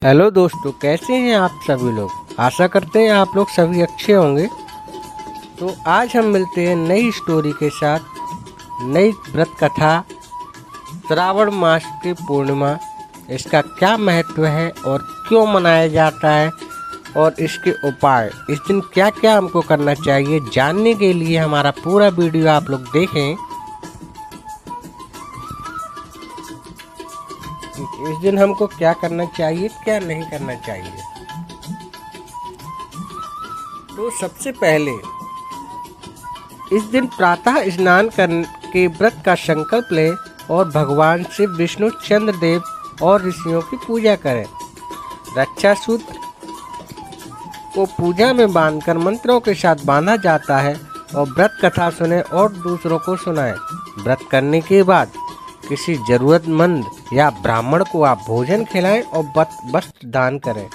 Hello दोस्तों, कैसे हैं आप सभी लोग। आशा करते हैं आप लोग सभी अच्छे होंगे। तो आज हम मिलते हैं नई स्टोरी के साथ, नई व्रत कथा। श्रावण मास की पूर्णिमा, इसका क्या महत्व है और क्यों मनाया जाता है और इसके उपाय, इस दिन क्या क्या हमको करना चाहिए, जानने के लिए हमारा पूरा वीडियो आप लोग देखें। इस दिन हमको क्या करना चाहिए, क्या नहीं करना चाहिए। तो सबसे पहले इस दिन प्रातः स्नान करके व्रत का संकल्प लें और भगवान शिव, विष्णु, चंद्रदेव और ऋषियों की पूजा करें। रक्षा सूत्र को पूजा में बांधकर मंत्रों के साथ बांधा जाता है और व्रत कथा सुने और दूसरों को सुनाएं। व्रत करने के बाद किसी जरूरतमंद या ब्राह्मण को आप भोजन खिलाएं और वस्त्र दान करें।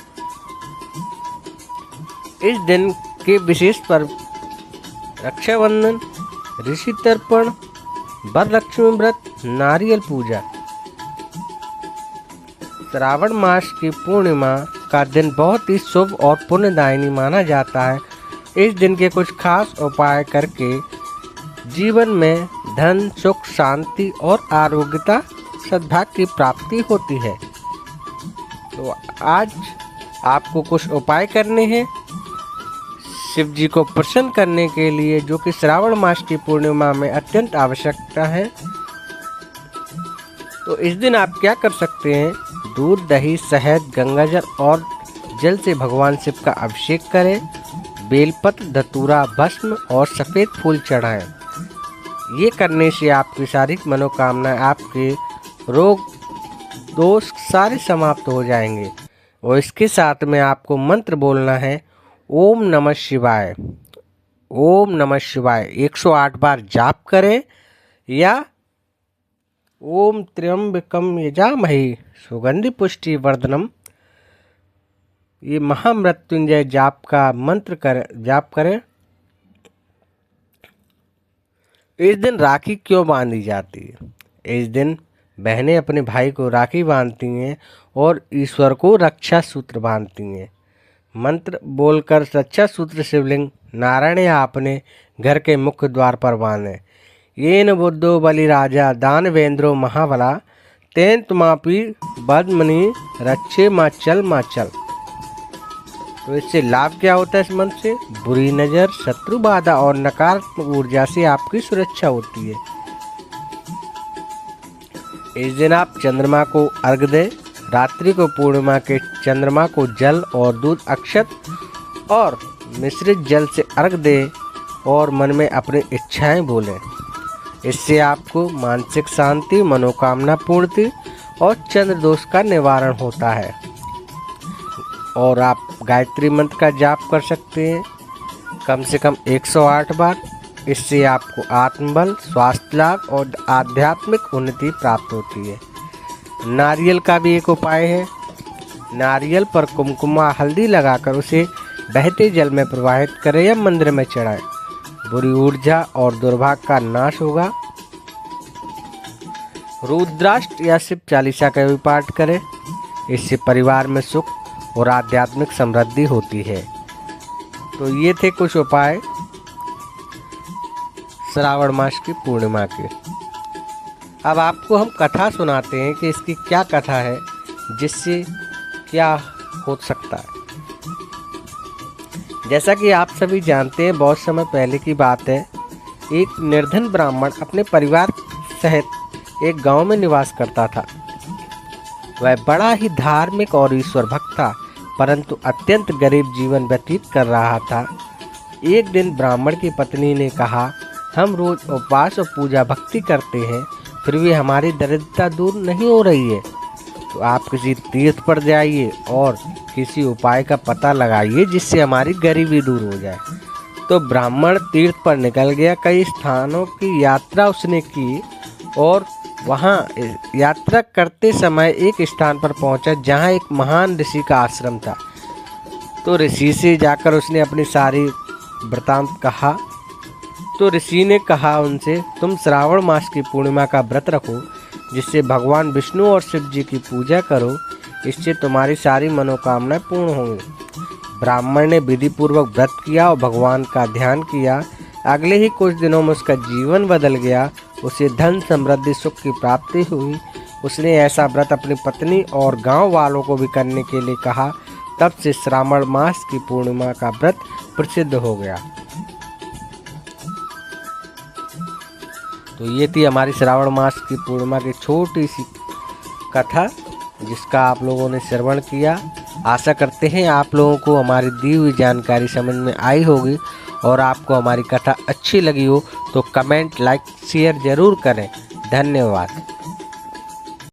इस दिन के विशेष पर्व रक्षाबंधन, ऋषि तर्पण, वरलक्ष्मी व्रत, नारियल पूजा। श्रावण मास की पूर्णिमा का दिन बहुत ही शुभ और पुण्यदायिनी माना जाता है। इस दिन के कुछ खास उपाय करके जीवन में धन, सुख, शांति और आरोग्यता, सद्भाग्य की प्राप्ति होती है। तो आज आपको कुछ उपाय करने हैं शिव जी को प्रसन्न करने के लिए, जो कि श्रावण मास की पूर्णिमा में अत्यंत आवश्यकता है। तो इस दिन आप क्या कर सकते हैं, दूध, दही, शहद, गंगाजल और जल से भगवान शिव का अभिषेक करें। बेलपत्र, धतूरा, भस्म और सफ़ेद फूल चढ़ाएं। ये करने से आपकी शारीरिक मनोकामनाएं, आपके रोग दोष सारे समाप्त हो जाएंगे। और इसके साथ में आपको मंत्र बोलना है, ओम नमः शिवाय। ओम नमः शिवाय 108 बार जाप करें, या ओम त्र्यंबकम यजामहे सुगंधि पुष्टि वर्धनम, ये महामृत्युंजय जाप का मंत्र जाप करें। इस दिन राखी क्यों बांधी जाती है? इस दिन बहनें अपने भाई को राखी बांधती हैं और ईश्वर को रक्षा सूत्र बांधती हैं। मंत्र बोलकर रक्षा सूत्र शिवलिंग, नारायण या अपने घर के मुख्य द्वार पर बांधें। येन बुद्धो बलिराजा दानवेंद्रो महाबला, तेन तुमापि बदमनि रक्षे माँ चल। तो इससे लाभ क्या होता है? इस मंत्र से बुरी नज़र, शत्रु बाधा और नकारात्मक ऊर्जा से आपकी सुरक्षा होती है। इस दिन आप चंद्रमा को अर्घ दें। रात्रि को पूर्णिमा के चंद्रमा को जल और दूध, अक्षत और मिश्रित जल से अर्घ दें और मन में अपनी इच्छाएं बोलें। इससे आपको मानसिक शांति, मनोकामना पूर्ति और चंद्र दोष का निवारण होता है। और आप गायत्री मंत्र का जाप कर सकते हैं कम से कम 108 बार। इससे आपको आत्मबल, स्वास्थ्य लाभ और आध्यात्मिक उन्नति प्राप्त होती है। नारियल का भी एक उपाय है। नारियल पर कुमकुमा हल्दी लगाकर उसे बहते जल में प्रवाहित करें या मंदिर में चढ़ाएं। बुरी ऊर्जा और दुर्भाग्य का नाश होगा। रुद्राष्टक या शिव चालीसा का भी पाठ करें। इससे परिवार में सुख और आध्यात्मिक समृद्धि होती है। तो ये थे कुछ उपाय श्रावण मास की पूर्णिमा के। अब आपको हम कथा सुनाते हैं कि इसकी क्या कथा है, जिससे क्या हो सकता है। जैसा कि आप सभी जानते हैं, बहुत समय पहले की बात है, एक निर्धन ब्राह्मण अपने परिवार सहित एक गांव में निवास करता था। वह बड़ा ही धार्मिक और ईश्वर भक्त था, परंतु अत्यंत गरीब जीवन व्यतीत कर रहा था। एक दिन ब्राह्मण की पत्नी ने कहा, हम रोज उपवास और पूजा भक्ति करते हैं, फिर भी हमारी दरिद्रता दूर नहीं हो रही है। तो आप किसी तीर्थ पर जाइए और किसी उपाय का पता लगाइए जिससे हमारी गरीबी दूर हो जाए। तो ब्राह्मण तीर्थ पर निकल गया। कई स्थानों की यात्रा उसने की और वहाँ यात्रा करते समय एक स्थान पर पहुँचा जहाँ एक महान ऋषि का आश्रम था। तो ऋषि से जाकर उसने अपनी सारी वृतांत कहा। तो ऋषि ने कहा उनसे, तुम श्रावण मास की पूर्णिमा का व्रत रखो, जिससे भगवान विष्णु और शिव जी की पूजा करो। इससे तुम्हारी सारी मनोकामनाएं पूर्ण होंगी। ब्राह्मण ने विधि पूर्वक व्रत किया और भगवान का ध्यान किया। अगले ही कुछ दिनों में उसका जीवन बदल गया। उसे धन, समृद्धि, सुख की प्राप्ति हुई। उसने ऐसा व्रत अपनी पत्नी और गांव वालों को भी करने के लिए कहा। तब से श्रावण मास की पूर्णिमा का व्रत प्रसिद्ध हो गया। तो ये थी हमारी श्रावण मास की पूर्णिमा की छोटी सी कथा, जिसका आप लोगों ने श्रवण किया। आशा करते हैं आप लोगों को हमारी दी हुई जानकारी समझ में आई होगी और आपको हमारी कथा अच्छी लगी हो तो कमेंट, लाइक, शेयर ज़रूर करें। धन्यवाद।